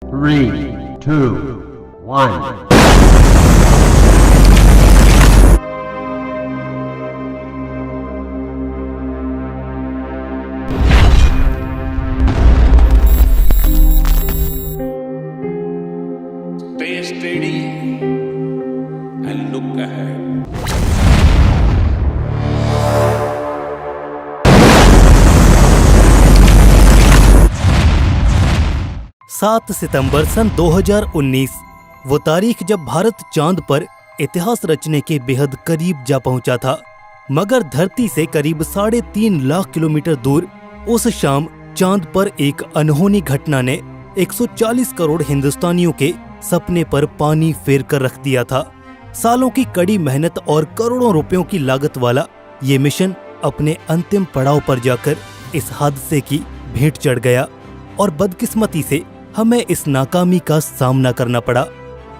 3, 2, 1. Stay steady and look ahead. 7 सितंबर सन 2019 वो तारीख जब भारत चांद पर इतिहास रचने के बेहद करीब जा पहुंचा था। मगर धरती से करीब 3.5 लाख किलोमीटर दूर उस शाम चांद पर एक अनहोनी घटना ने 140 करोड़ हिंदुस्तानियों के सपने पर पानी फेर कर रख दिया था। सालों की कड़ी मेहनत और करोड़ों रुपयों की लागत वाला ये मिशन अपने अंतिम पड़ाव पर जाकर इस हादसे की भेंट चढ़ गया और बदकिस्मती से हमें इस नाकामी का सामना करना पड़ा।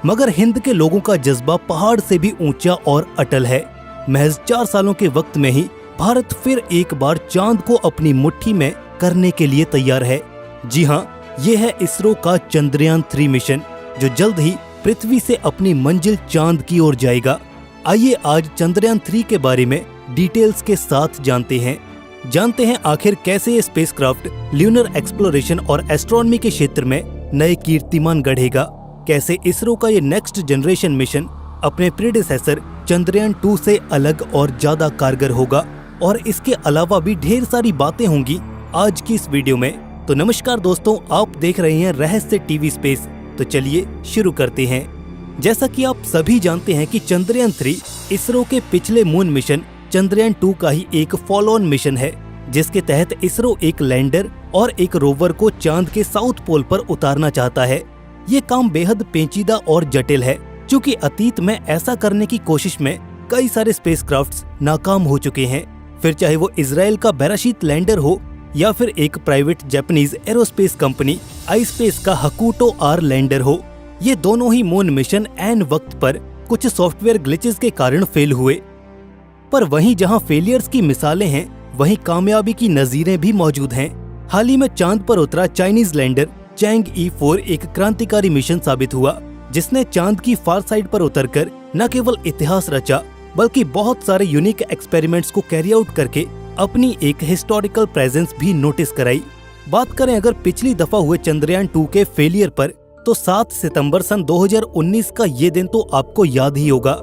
मगर हिंद के लोगों का जज्बा पहाड़ से भी ऊंचा और अटल है। महज 4 सालों के वक्त में ही भारत फिर एक बार चांद को अपनी मुट्ठी में करने के लिए तैयार है। जी हाँ, ये है इसरो का चंद्रयान 3 मिशन जो जल्द ही पृथ्वी से अपनी मंजिल चांद की ओर जाएगा। आइए आज चंद्रयान 3 के बारे में डिटेल्स के साथ जानते हैं आखिर कैसे ये स्पेसक्राफ्ट ल्यूनर एक्सप्लोरेशन और एस्ट्रोनॉमी के क्षेत्र में नए कीर्तिमान गढ़ेगा, कैसे इसरो का ये नेक्स्ट जनरेशन मिशन अपने प्रीडेसेसर चंद्रयान 2 से अलग और ज्यादा कारगर होगा, और इसके अलावा भी ढेर सारी बातें होंगी आज की इस वीडियो में। तो नमस्कार दोस्तों, आप देख रहे हैं रहस्य टीवी स्पेस। तो चलिए शुरू करते हैं। जैसा कि आप सभी जानते हैं कि चंद्रयान 3 इसरो के पिछले मून मिशन चंद्रयान 2 का ही एक फॉलो ऑन मिशन है, जिसके तहत इसरो एक लैंडर और एक रोवर को चांद के साउथ पोल पर उतारना चाहता है। ये काम बेहद पेचीदा और जटिल है, क्योंकि अतीत में ऐसा करने की कोशिश में कई सारे स्पेसक्राफ्ट्स नाकाम हो चुके हैं। फिर चाहे वो इजराइल का बेराशीत लैंडर हो या फिर एक private Japanese aerospace company ispace का हकूटो आर लैंडर हो, ये दोनों ही मून मिशन ऐन वक्त पर कुछ सॉफ्टवेयर ग्लिचेस के कारण फेल हुए। पर वहीं जहां फेलियर्स की मिसालें हैं, वहीं कामयाबी की नजीरें भी मौजूद हैं। हाल ही में चांद पर उतरा चाइनीज लैंडर चैंग E4 एक क्रांतिकारी मिशन साबित हुआ, जिसने चांद की फार साइड पर उतरकर न केवल इतिहास रचा, बल्कि बहुत सारे यूनिक एक्सपेरिमेंट्स को कैरी आउट करके अपनी एक हिस्टोरिकल प्रेजेंस भी नोटिस कराई। बात करें अगर पिछली दफा हुए चंद्रयान 2 के फेलियर पर, तो 7 सितंबर सन 2019 का ये दिन तो आपको याद ही होगा।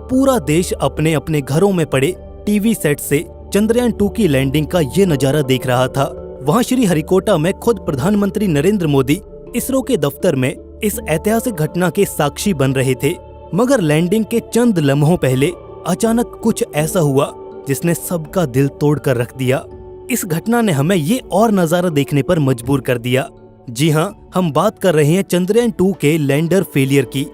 पूरा देश अपने अपने घरों में पड़े टीवी सेट से चंद्रयान 2 की लैंडिंग का ये नजारा देख रहा था। वहां श्री हरिकोटा में खुद प्रधानमंत्री नरेंद्र मोदी इसरो के दफ्तर में इस ऐतिहासिक घटना के साक्षी बन रहे थे। मगर लैंडिंग के चंद लम्हों पहले अचानक कुछ ऐसा हुआ जिसने सबका दिल तोड़ कर रख दिया। इस घटना ने हमें ये और नजारा देखने पर मजबूर कर दिया। जी हाँ, हम बात कर रहे हैं चंद्रयान 2 के लैंडर फेलियर की।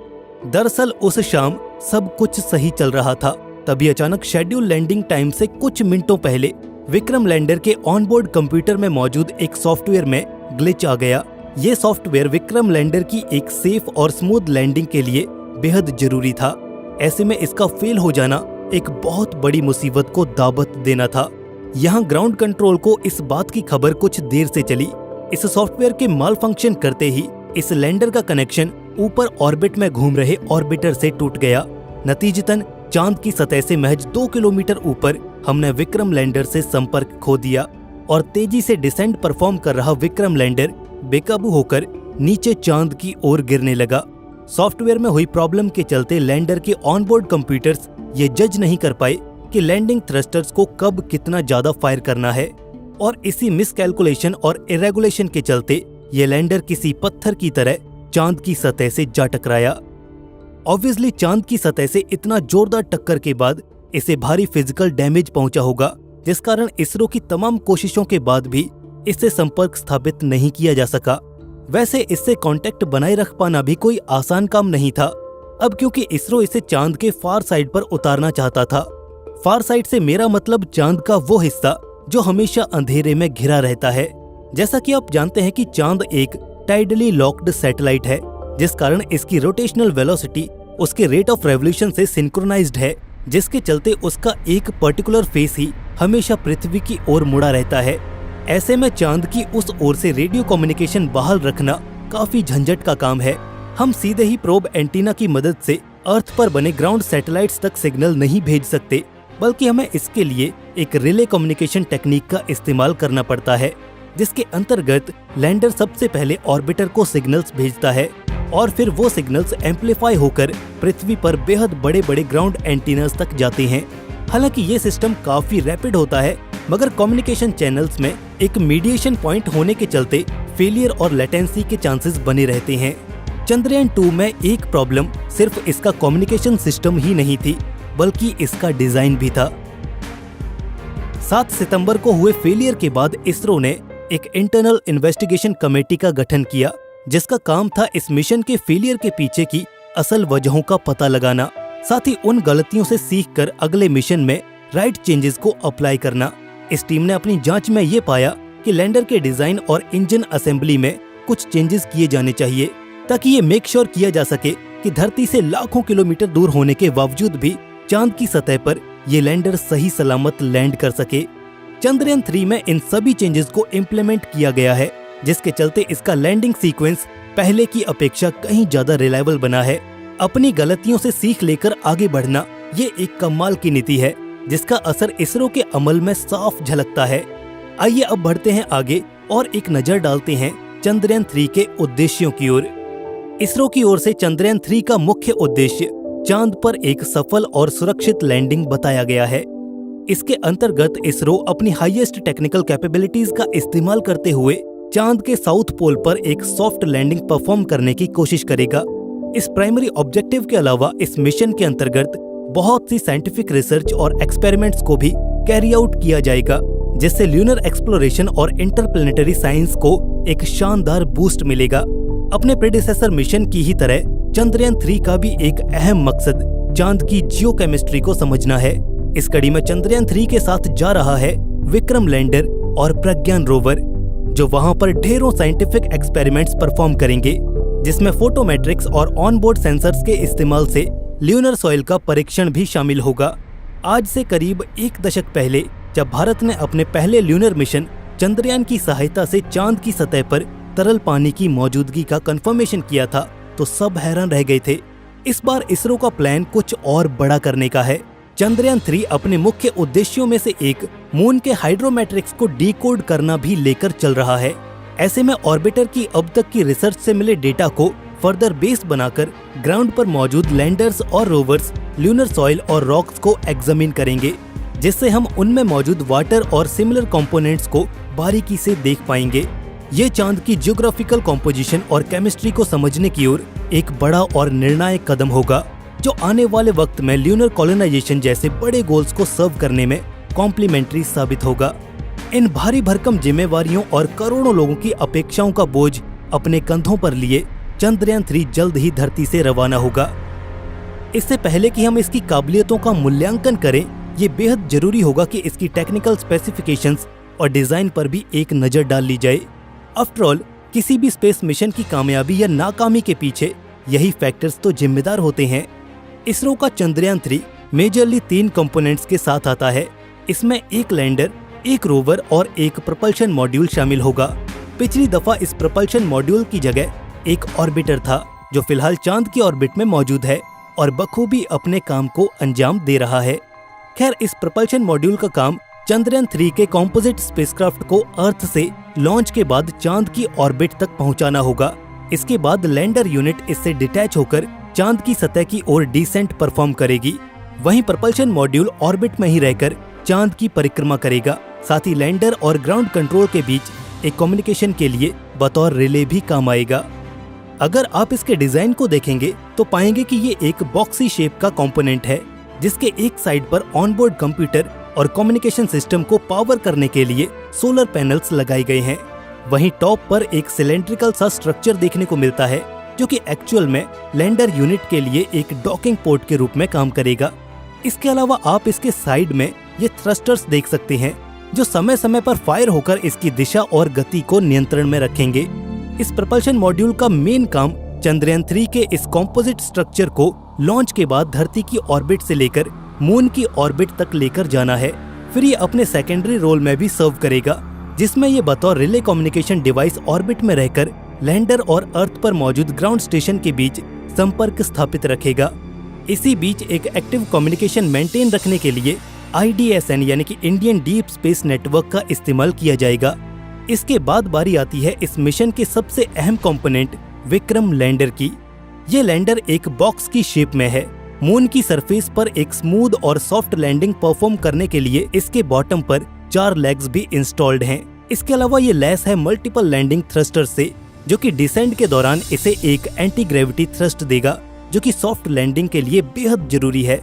दरअसल उस शाम सब कुछ सही चल रहा था, तभी अचानक शेड्यूल लैंडिंग टाइम से कुछ मिनटों पहले विक्रम लैंडर के ऑनबोर्ड कंप्यूटर में मौजूद एक सॉफ्टवेयर में ग्लिच आ गया। ये सॉफ्टवेयर विक्रम लैंडर की एक सेफ और स्मूथ लैंडिंग के लिए बेहद जरूरी था। ऐसे में इसका फेल हो जाना एक बहुत बड़ी मुसीबत को दावत देना था। यहाँ ग्राउंड कंट्रोल को इस बात की खबर कुछ देर से चली। इस सॉफ्टवेयर के माल फंक्शन करते ही इस लैंडर का कनेक्शन ऊपर ऑर्बिट में घूम रहे ऑर्बिटर से टूट गया। नतीजतन चांद की सतह से महज 2 किलोमीटर ऊपर हमने विक्रम लैंडर से संपर्क खो दिया, और तेजी से डिसेंट परफॉर्म कर रहा विक्रम लैंडर बेकाबू होकर नीचे चांद की ओर गिरने लगा। सॉफ्टवेयर में हुई प्रॉब्लम के चलते लैंडर के ऑनबोर्ड कंप्यूटर्स ये जज नहीं कर पाए कि लैंडिंग थ्रस्टर्स को कब कितना ज्यादा फायर करना है, और इसी मिसकैलकुलेशन और इरेगुलेशन के चलते ये लैंडर किसी पत्थर की तरह चांद की सतह से जा टकराया। ऑब्वियसली चांद की सतह से इतना जोरदार टक्कर के बाद इसे भारी फिजिकल डैमेज पहुंचा होगा, जिस कारण इसरो की तमाम कोशिशों के बाद भी इससे संपर्क स्थापित नहीं किया जा सका। वैसे इससे कांटेक्ट बनाए रख पाना भी कोई आसान काम नहीं था। अब क्योंकि इसरो इसे चांद के फार साइड पर उतारना चाहता था। फार साइड से मेरा मतलब चांद का वो हिस्सा जो हमेशा अंधेरे में घिरा रहता है। जैसा कि आप जानते हैं कि चांद एक टाइडली लॉक्ड सैटेलाइट है, जिस कारण इसकी रोटेशनल वेलोसिटी उसके रेट ऑफ रेवोल्यूशन से सिंक्रोनाइज्ड है, जिसके चलते उसका एक पर्टिकुलर फेस ही हमेशा पृथ्वी की ओर मुड़ा रहता है। ऐसे में चांद की उस ओर से रेडियो कम्युनिकेशन बहाल रखना काफी झंझट का काम है। हम सीधे ही प्रोब एंटीना की मदद से अर्थ पर बने ग्राउंड सैटेलाइट्स तक सिग्नल नहीं भेज सकते, बल्कि हमें इसके लिए एक रिले कम्युनिकेशन टेक्निक का इस्तेमाल करना पड़ता है, जिसके अंतर्गत लैंडर सबसे पहले ऑर्बिटर को सिग्नल्स भेजता है और फिर वो सिग्नल्स एम्पलीफाई होकर पृथ्वी पर बेहद बड़े बड़े ग्राउंड एंटीनास तक जाते हैं। हालांकि ये सिस्टम काफी रैपिड होता है, मगर कम्युनिकेशन चैनल्स में एक मीडिएशन पॉइंट होने के चलते फेलियर और लेटेंसी के चांसेस बने रहते हैं। चंद्रयान 2 में एक प्रॉब्लम सिर्फ इसका कम्युनिकेशन सिस्टम ही नहीं थी, बल्कि इसका डिजाइन भी था। 7 सितंबर को हुए फेलियर के बाद इसरो ने एक इंटरनल इन्वेस्टिगेशन कमेटी का गठन किया, जिसका काम था इस मिशन के फेलियर के पीछे की असल वजहों का पता लगाना, साथ ही उन गलतियों से सीखकर अगले मिशन में राइट चेंजेस को अप्लाई करना। इस टीम ने अपनी जांच में ये पाया कि लैंडर के डिजाइन और इंजन असेंबली में कुछ चेंजेस किए जाने चाहिए, ताकि ये मेक श्योर किया जा सके कि धरती से लाखों किलोमीटर दूर होने के बावजूद भी चांद की सतह पर ये लैंडर सही सलामत लैंड कर सके। चंद्रयान 3 में इन सभी चेंजेस को इम्प्लीमेंट किया गया है, जिसके चलते इसका लैंडिंग सीक्वेंस पहले की अपेक्षा कहीं ज्यादा रिलायबल बना है। अपनी गलतियों से सीख लेकर आगे बढ़ना ये एक कमाल की नीति है, जिसका असर इसरो के अमल में साफ झलकता है। आइए अब बढ़ते हैं आगे और एक नजर डालते हैं चंद्रयान 3 के उद्देश्यों की ओर। इसरो की ओर से चंद्रयान 3 का मुख्य उद्देश्य चांद पर एक सफल और सुरक्षित लैंडिंग बताया गया है। इसके अंतर्गत इसरो अपनी हाईएस्ट टेक्निकल कैपेबिलिटीज का इस्तेमाल करते हुए चांद के साउथ पोल पर एक सॉफ्ट लैंडिंग परफॉर्म करने की कोशिश करेगा। इस प्राइमरी ऑब्जेक्टिव के अलावा इस मिशन के अंतर्गत बहुत सी साइंटिफिक रिसर्च और एक्सपेरिमेंट्स को भी कैरी आउट किया जाएगा, जिससे ल्यूनर एक्सप्लोरेशन और इंटरप्लेनेटरी साइंस को एक शानदार बूस्ट मिलेगा। अपने प्रेडिसेसर मिशन की ही तरह चंद्रयान 3 का भी एक अहम मकसद चांद की जियोकेमिस्ट्री को समझना है। इस कड़ी में चंद्रयान 3 के साथ जा रहा है विक्रम लैंडर और प्रज्ञान रोवर, जो वहां पर ढेरों साइंटिफिक एक्सपेरिमेंट्स परफॉर्म करेंगे, जिसमें फोटोमेट्रिक्स और ऑनबोर्ड सेंसर्स के इस्तेमाल से ल्यूनर सॉइल का परीक्षण भी शामिल होगा। आज से करीब 1 दशक पहले जब भारत ने अपने पहले ल्यूनर मिशन चंद्रयान की सहायता से चांद की सतह पर तरल पानी की मौजूदगी का कंफर्मेशन किया था, तो सब हैरान रह गए थे। इस बार इसरो का प्लान कुछ और बड़ा करने का है। चंद्रयान 3 अपने मुख्य उद्देश्यों में से एक मून के हाइड्रोमेट्रिक्स को डिकोड करना भी लेकर चल रहा है। ऐसे में ऑर्बिटर की अब तक की रिसर्च से मिले डेटा को फर्दर बेस बनाकर ग्राउंड पर मौजूद लैंडर्स और रोवर्स ल्यूनर सॉइल और रॉक्स को एग्जामिन करेंगे, जिससे हम उनमें मौजूद वाटर और सिमिलर कंपोनेंट्स को बारीकी से देख पाएंगे। ये चांद की जियोग्राफिकल कॉम्पोजिशन और केमिस्ट्री को समझने की ओर एक बड़ा और निर्णायक कदम होगा, जो आने वाले वक्त में ल्यूनर कॉलोनाइजेशन जैसे बड़े गोल्स को सर्व करने में कॉम्प्लीमेंट्री साबित होगा। इन भारी भरकम जिम्मेवारियों और करोड़ों लोगों की अपेक्षाओं का बोझ अपने कंधों पर लिए चंद्रयान 3 जल्द ही धरती से रवाना होगा। इससे पहले कि हम इसकी काबिलियतों का मूल्यांकन करें, ये बेहद जरूरी होगा कि इसकी टेक्निकल स्पेसिफिकेशंस और डिजाइन पर भी एक नजर डाल ली जाए। आफ्टर ऑल, किसी भी स्पेस मिशन की कामयाबी या नाकामी के पीछे यही फैक्टर्स तो जिम्मेदार होते हैं। इसरो का चंद्रयान 3 मेजरली 3 कंपोनेंट्स के साथ आता है। इसमें एक लैंडर, एक रोवर और एक प्रपल्शन मॉड्यूल शामिल होगा। पिछली दफा इस प्रपल्शन मॉड्यूल की जगह एक ऑर्बिटर था, जो फिलहाल चांद की ऑर्बिट में मौजूद है और बखूबी अपने काम को अंजाम दे रहा है। खैर, इस प्रपल्शन मॉड्यूल का काम चंद्रयान 3 के कॉम्पोजिट स्पेसक्राफ्ट को अर्थ से लॉन्च के बाद चांद की ऑर्बिट तक पहुंचाना होगा। इसके बाद लैंडर यूनिट इससे डिटैच होकर चांद की सतह की ओर डिसेंट परफॉर्म करेगी। वहीं प्रपल्शन मॉड्यूल ऑर्बिट में ही रहकर चांद की परिक्रमा करेगा। साथ ही लैंडर और ग्राउंड कंट्रोल के बीच एक कम्युनिकेशन के लिए बतौर रिले भी काम आएगा। अगर आप इसके डिजाइन को देखेंगे तो पाएंगे कि ये एक बॉक्सी शेप का कंपोनेंट है, जिसके एक साइड पर ऑनबोर्ड कंप्यूटर और कम्युनिकेशन सिस्टम को पावर करने के लिए सोलर पैनल्स लगाए गए हैं। वहीं टॉप पर एक सिलेंड्रिकल सा स्ट्रक्चर देखने को मिलता है, जो कि एक्चुअल में लैंडर यूनिट के लिए एक डॉकिंग पोर्ट के रूप में काम करेगा। इसके अलावा आप इसके साइड में ये थ्रस्टर्स देख सकते हैं, जो समय समय पर फायर होकर इसकी दिशा और गति को नियंत्रण में रखेंगे। इस प्रपल्शन मॉड्यूल का मेन काम चंद्रयान 3 के इस कॉम्पोजिट स्ट्रक्चर को लॉन्च के बाद धरती की ऑर्बिट से लेकर मून की ऑर्बिट तक लेकर जाना है। फिर ये अपने सेकेंडरी रोल में भी सर्व करेगा, जिसमें ये बतौर रिले कम्युनिकेशन डिवाइस ऑर्बिट में रहकर लैंडर और अर्थ पर मौजूद ग्राउंड स्टेशन के बीच संपर्क स्थापित रखेगा। इसी बीच एक एक्टिव कम्युनिकेशन मेंटेन रखने के लिए IDSN यानी कि इंडियन डीप स्पेस नेटवर्क का इस्तेमाल किया जाएगा। इसके बाद बारी आती है इस मिशन के सबसे अहम कंपोनेंट विक्रम लैंडर की। ये लैंडर एक बॉक्स की शेप में है। मून की सरफेस पर एक स्मूथ और सॉफ्ट लैंडिंग परफॉर्म करने के लिए इसके बॉटम पर 4 लेग्स भी इंस्टॉल्ड हैं। इसके अलावा ये लैस है मल्टीपल लैंडिंग थ्रस्टर से, जो कि डिसेंट के दौरान इसे एक एंटी ग्रेविटी थ्रस्ट देगा, जो कि सॉफ्ट लैंडिंग के लिए बेहद जरूरी है।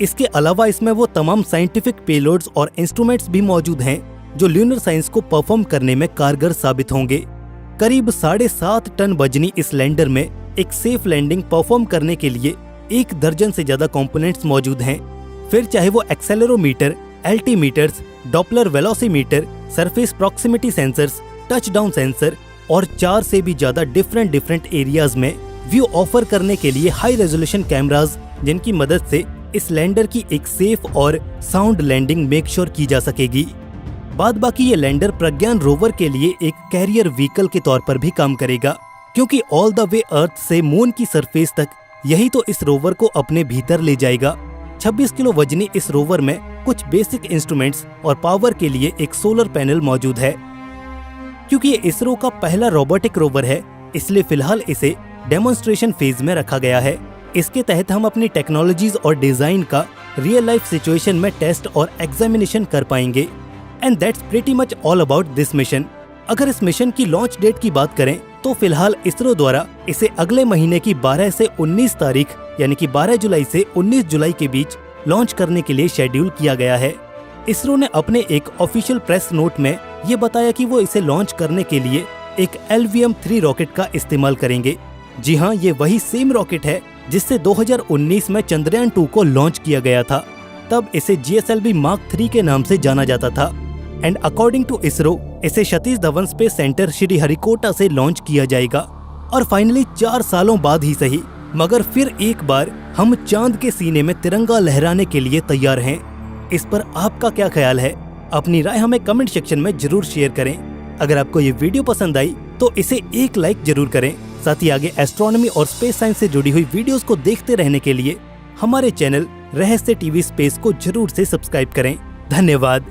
इसके अलावा इसमें वो तमाम साइंटिफिक पेलोड्स और इंस्ट्रूमेंट्स भी मौजूद हैं जो ल्यूनर साइंस को परफॉर्म करने में कारगर साबित होंगे। करीब 7.5 टन वजनी इस लैंडर में एक सेफ लैंडिंग परफॉर्म करने के लिए 1 दर्जन से ज्यादा कंपोनेंट्स मौजूद हैं। फिर चाहे वो accelerometer, altimeters, Doppler velocimeter, surface proximity sensors, touchdown sensor और 4 से भी ज्यादा डिफरेंट एरियाज में व्यू ऑफर करने के लिए हाई रेजोल्यूशन कैमराज, जिनकी मदद से इस लैंडर की एक सेफ और साउंड लैंडिंग मेक श्योर की जा सकेगी। बाद बाकी ये लैंडर प्रज्ञान रोवर के लिए एक कैरियर व्हीकल के तौर पर भी काम करेगा, क्योंकि ऑल द वे अर्थ से मून की सरफेस तक यही तो इस रोवर को अपने भीतर ले जाएगा। 26 किलो वजनी इस रोवर में कुछ बेसिक इंस्ट्रूमेंट्स और पावर के लिए एक सोलर पैनल मौजूद है। क्योंकि ये इसरो का पहला रोबोटिक रोवर है, इसलिए फिलहाल इसे डेमोन्स्ट्रेशन फेज में रखा गया है। इसके तहत हम अपनी टेक्नोलॉजीज और डिजाइन का रियल लाइफ सिचुएशन में टेस्ट और एग्जामिनेशन कर पाएंगे। And that's pretty much all about this mission. अगर इस मिशन की लॉन्च डेट की बात करें तो फिलहाल इसरो द्वारा इसे अगले महीने की 12 से 19 तारीख यानी कि 12 जुलाई से 19 जुलाई के बीच लॉन्च करने के लिए शेड्यूल किया गया है। इसरो ने अपने एक ऑफिशियल प्रेस नोट में ये बताया कि वो इसे लॉन्च करने के लिए एक LVM-3 रॉकेट का इस्तेमाल करेंगे। जी हाँ, ये वही सेम रॉकेट है जिससे 2019 में चंद्रयान 2 को लॉन्च किया गया था। तब इसे GSLV Mark 3 के नाम से जाना जाता था। एंड अकॉर्डिंग टू इसरो इसे सतीश धवन स्पेस सेंटर श्रीहरिकोटा से लॉन्च किया जाएगा। और फाइनली 4 सालों बाद ही सही, मगर फिर एक बार हम चांद के सीने में तिरंगा लहराने के लिए तैयार हैं। इस पर आपका क्या ख्याल है? अपनी राय हमें कमेंट सेक्शन में जरूर शेयर करें। अगर आपको ये वीडियो पसंद आई तो इसे एक लाइक जरूर करें। साथ ही आगे एस्ट्रोनॉमी और स्पेस साइंस से जुड़ी हुई वीडियोस को देखते रहने के लिए हमारे चैनल रहस्य टीवी स्पेस को जरूर से सब्सक्राइब करें। धन्यवाद।